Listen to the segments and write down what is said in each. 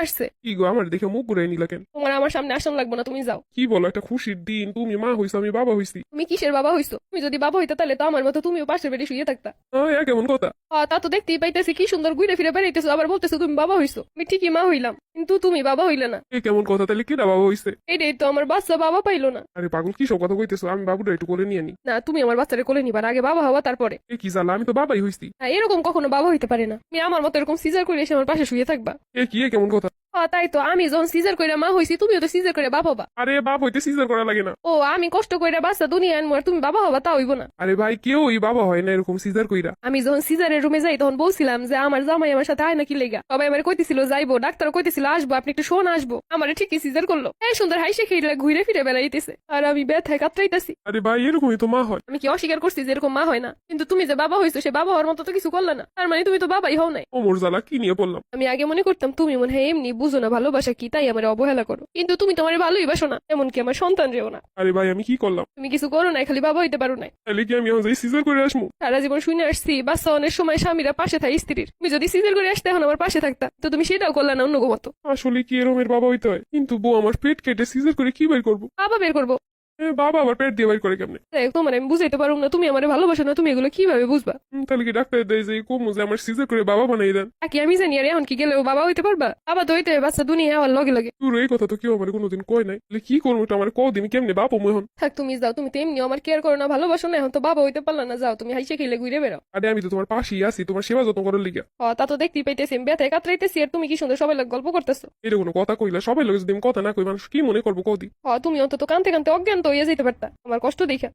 আসছে। কি গো আমার দেখে মুখ ঘুরাই নিলা কেন? তোমার আমার সামনে আসান লাগবে না, তুমি যাও। কি বলো, একটা খুশির দিন, তুমি মা হইছো আমি বাবা হইছি। তুমি কিসের বাবা হইছো? তুমি যদি বাবা হইতা তাহলে তো আমার মতো তুমিও পাশের বেডে শুয়ে থাকতা। কেমন কথা? তা তো দেখতেই পাইতেছি কি সুন্দর ঘুরে ফিরে বেড়াইতেছো, আবার বলতেছো তুমি বাবা হইছো। আমি ঠিকই মা হইলাম, কিন্তু তুমি বাবা হইলে না। কেমন কথা? তাহলে কিনা বাবা হইছে? এটাই তো, আমার বাচ্চা বাবা পাইলো না। আরে পাগল, কি সব কথা কইতেছো? আমি বাবুটা একটু কোলে নিয়ে নি। না, তুমি আমার বাচ্চারে কোলে নিবার আগে বাবা হওয়া তারপরে। কি জ্বালা, আমি তো বাবাই হইছি। এরকম কখনো বাবা হইতে পারে না। তুমি আমার মতো এরকম সিজার করে এসে আমার পাশে শুয়ে থাকবা। কেমন কথা? তাই তো, আমি যখন সিজার করে মা হইছি, তুমিও তো সিজার করে বাবা হবা। আরে বাপ হইতে সিজার করা লাগে না। আমি কষ্ট করে বাচ্চা দুনিয়া আনবো আর তুমি বাবা হবা, তা হইব না। আরে ভাই, কেউই বাবা হয় না এরকম সিজার কইরা। আমি যখন সিজারের রুমে যাই তখন বলছিলাম যে আমার জামাই আমার সাথে আয় নাকি লেগা, সবাই আমার কইতেছিল যাইবো, ডাক্তার কইতেছিল আসবো, আপনি একটু শোন আসবো। আমার ঠিকই সিজার করলো, সুন্দর হাইসে খেয়ে ঘুরে ফিরে বেড়াইতেছে আর আমি ব্যথায় কাতরাইতেছি। আরে ভাই, এরকমই তো মা হয়। আমি কি অস্বীকার করছি যে এরকম মা হয় না? কিন্তু তুমি যে বাবা হইছো, সে বাবা হওয়ার মতো তো কিছু করলে না, তার মানে তুমি তো বাবাই হও নাই। ও মোর জ্বালা, কি নিয়ে পড়লাম? আমি আগে মনে করতাম তুমি মনে হয় এমনি বুঝো না ভালোবাসা কি, তাই আমার অবহেলা করো, কিন্তু তুমি তো আমার ভালোই বাসো না, এমনকি আমার সন্তান রেও না। আরে ভাই, আমি কি করলাম? তুমি কিছু করো না, খালি বাবা হইতে পারো না। তাহলে কি আমি এখন যাই সিজার করে আসবো? সারা জীবন শুনে আসছি বাচ্চা অনেক সময় স্বামীরা পাশে থাকে স্ত্রীর। তুমি যদি সিজার করে আসতে এখন আমার পাশে থাকতা, তো তুমি সেটাও করলে না অন্য মতো। আসলে কি এরমের বাবা হইতে হয়? কিন্তু বউ আমার পেট কেটে সিজার করে কি বের করবো? বাবা বের করবো? বাবা আবার পেট দিয়ে বের করে কেমনে? তোমার আমি বুঝাইতে পারবো না, তুমি আমার ভালোবাসো না, তুমি এগুলো কিভাবে বুঝবা? তাহলে কি ডাক্তার দেয় যে কমু যে আমার সিজার করে বাবা বানাই দেন? কি আমি জানি আর এখন কি গেলেও বাবা হইতে পারবা? বাবা তো হইতে হবে, বাচ্চা দুনিয়া আমার লগে লগে। তোর এই কথা তো কেউ আমার কোনোদিন কয় নাই। তাহলে কি করবো? আমার কদিন কেমনে বাপু মোহন? থাক, তুমি যাও, তুমি তো এমনি আমার কেয়ার করো না, ভালোবাসো না, এখন তো বাবা হইতে পারলা না, যাও তুমি হাইসে খেলে ঘুরে বেড়াও। আরে আমি তো তোমার পাশেই আছি, তোমার সেবা যত্ন করার লিগা। তা তো দেখতেই পাইতেছি, আমি ব্যথায় কাতরাইতেছি আর তুমি কি সুন্দর সবাই লোক গল্প করতেছো। এটা কোনো কথা কইলা? সবাই লোক যদি আমি কথা না কই, মানুষ কি মনে করবো কদি? তুমি অন্তত কানতে কানতে অজ্ঞান তো হয়ে যেতে পারতা আমার কষ্ট দেখা।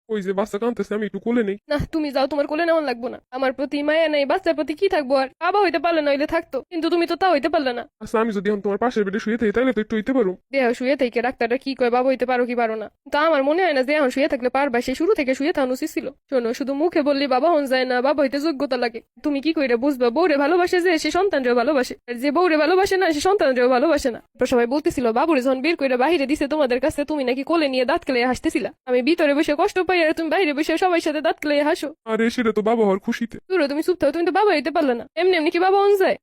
ওই যে বাচ্চা কাঁদতেছে, আমি একটু কোলে নেই। না, তুমি যাও, তোমার কোলে নেওয়া লাগবো না। আমার প্রতি মায়া নাই, বাচ্চার প্রতি কি থাকবো আর? বাবা হইতে পারলে না হইলে থাকতো, কিন্তু তুমি তো তা হইতে পারলে না। আচ্ছা, আমি যদি এখন তোমার পাশের বেডে শুয়ে থাকি তাহলে তো একটু হইতে পারো। দেহ শুয়ে থেকে ডাক্তাররা কি কয় বাবা হইতে পারো কি পারো না, তা আমার মনে হয় না যে এখন শুয়ে থাকলে পারবা। সে শুরু থেকে শুয়ে থাকা উচিত ছিল। শোনো, শুধু মুখে বললে বাবা হন যায় না, বাবা হইতে যোগ্যতা লাগে। তুমি কি কইরা বুঝবা বউরে ভালোবাসে যে সে সন্তানরেও ভালোবাসে, আর যে বউরে ভালোবাসে না সে সন্তানরেও ভালোবাসে না? সবাই বলতেছিল বাবুরে যখন বের কইরা বাহিরে দিছে তোমাদের কাছে, তুমি নাকি কোলে নিয়ে দাঁত কেলে হাসতেছিলা। আমি ভিতরে বসে কষ্ট পাই আর তুমি বাইরে বসে সবাই সাথে দাঁত কেলে হাসো। আরে সেটা তো বাবা হওয়ার খুশিতে। তুমি চুপ থাকো, তুমি তো বাবা হইতে পারলে না। এমনি এমনি কি বাবা হন যায়?